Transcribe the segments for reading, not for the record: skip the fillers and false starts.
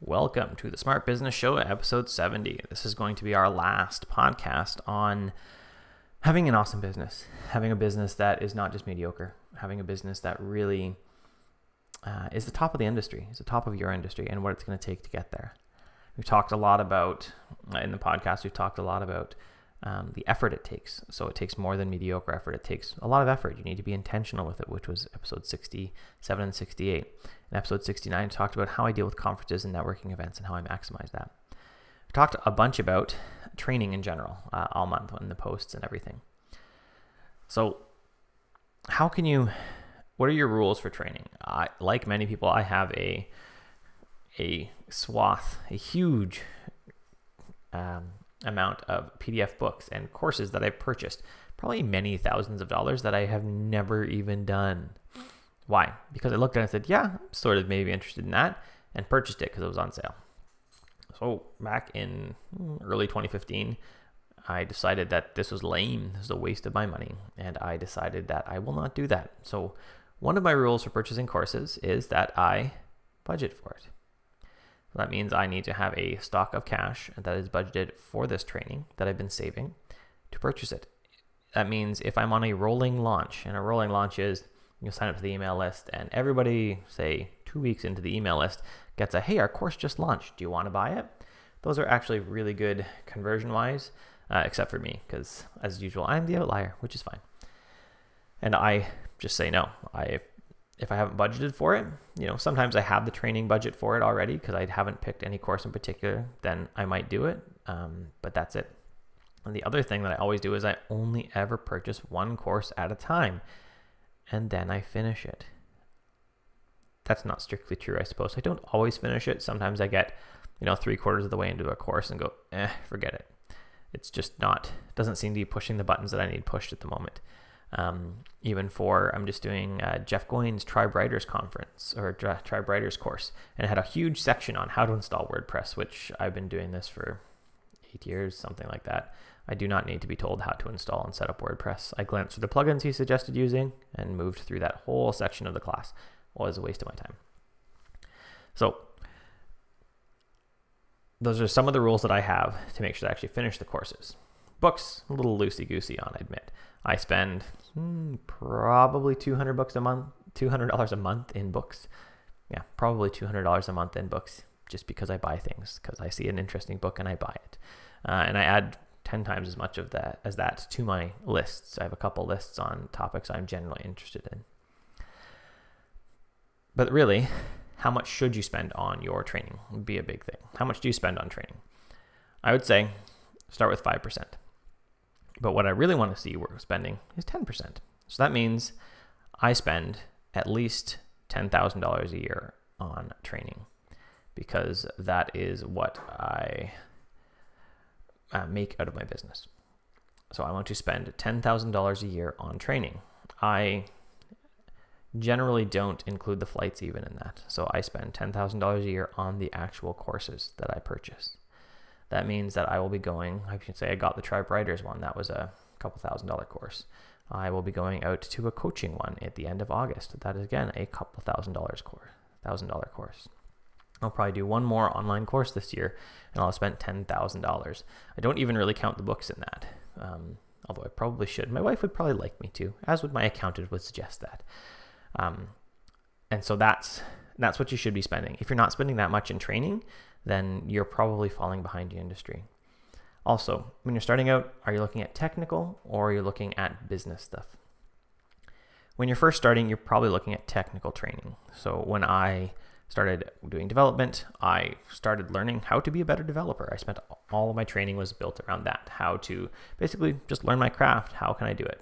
Welcome to the Smart Business Show, episode 70. This is going to be our last podcast on having an awesome business, having a business that is not just mediocre, having a business that really is the top of the industry, is the top of your industry, and what it's going to take to get there. We've talked a lot about, in the podcast, we've talked a lot about the effort it takes. So it takes more than mediocre effort. It takes a lot of effort. You need to be intentional with it, which was episode 67 and 68. In episode 69, I talked about how I deal with conferences and networking events and how I maximize that. We talked a bunch about training in general all month in the posts and everything. So what are your rules for training? Like many people, I have a huge amount of PDF books and courses that I've purchased, probably many thousands of dollars that I have never even done. Why? Because I looked at it and said, yeah, I'm sort of maybe interested in that, and purchased it because it was on sale. So back in early 2015, I decided that this was lame. This is a waste of my money. And I decided that I will not do that. So one of my rules for purchasing courses is that I budget for it. That means I need to have a stock of cash that is budgeted for this training that I've been saving to purchase it. That means if I'm on a rolling launch, and a rolling launch is you sign up to the email list and everybody, say 2 weeks into the email list, gets a, hey, our course just launched. Do you want to buy it? Those are actually really good conversion-wise, except for me, because as usual, I'm the outlier, which is fine. And I just say no. If I haven't budgeted for it, sometimes I have the training budget for it already because I haven't picked any course in particular, then I might do it, but that's it. And the other thing that I always do is I only ever purchase one course at a time, and then I finish it. That's not strictly true, I suppose. I don't always finish it. Sometimes I get, 3/4 of the way into a course and go, forget it. It's just doesn't seem to be pushing the buttons that I need pushed at the moment. I'm just doing Jeff Goins Tribe Writers Conference or Tribe Writers course, and it had a huge section on how to install WordPress, which I've been doing this for 8 years, something like that. I do not need to be told how to install and set up WordPress. I glanced through the plugins he suggested using and moved through that whole section of the class. It was a waste of my time. So those are some of the rules that I have to make sure that I actually finish the courses. Books, a little loosey-goosey on, I admit. I spend probably $200 a month in books. Yeah, probably $200 a month in books just because I buy things, because I see an interesting book and I buy it. And I add 10 times as much of that to my lists. I have a couple lists on topics I'm generally interested in. But really, how much should you spend on your training would be a big thing. How much do you spend on training? I would say start with 5%. But what I really want to see we're spending is 10%. So that means I spend at least $10,000 a year on training, because that is what I make out of my business. So I want to spend $10,000 a year on training. I generally don't include the flights even in that. So I spend $10,000 a year on the actual courses that I purchase. That means that I will be going, I should say I got the Tribe Writers one. That was a couple $1,000 course. I will be going out to a coaching one at the end of August. That is, again, a couple $1,000 course. I'll probably do one more online course this year, and I'll have spent $10,000. I don't even really count the books in that, although I probably should. My wife would probably like me to, as would my accountant would suggest that. And so that's what you should be spending. If you're not spending that much in training, then you're probably falling behind the industry. Also, when you're starting out, are you looking at technical or are you looking at business stuff? When you're first starting, you're probably looking at technical training. So when I started doing development, I started learning how to be a better developer. I spent all of my training was built around that, how to basically just learn my craft. How can I do it?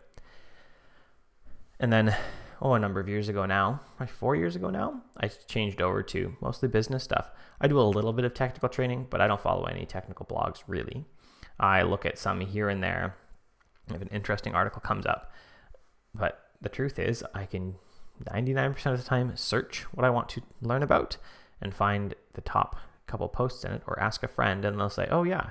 And then, a number of years ago now, 4 years ago now, I changed over to mostly business stuff. I do a little bit of technical training, but I don't follow any technical blogs really. I look at some here and there if an interesting article comes up. But the truth is, I can 99% of the time search what I want to learn about and find the top couple posts in it, or ask a friend and they'll say, oh yeah,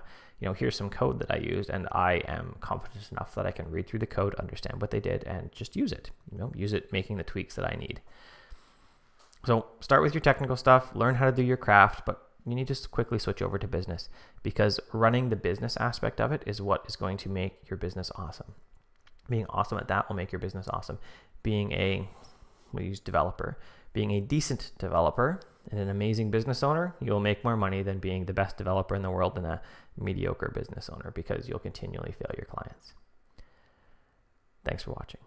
here's some code that I used, and I am confident enough that I can read through the code, understand what they did, and just use it, use it making the tweaks that I need. So start with your technical stuff, learn how to do your craft, but you need to quickly switch over to business, because running the business aspect of it is what is going to make your business awesome. Being awesome at that will make your business awesome. We use developer. Being a decent developer and an amazing business owner, you'll make more money than being the best developer in the world and a mediocre business owner, because you'll continually fail your clients. Thanks for watching.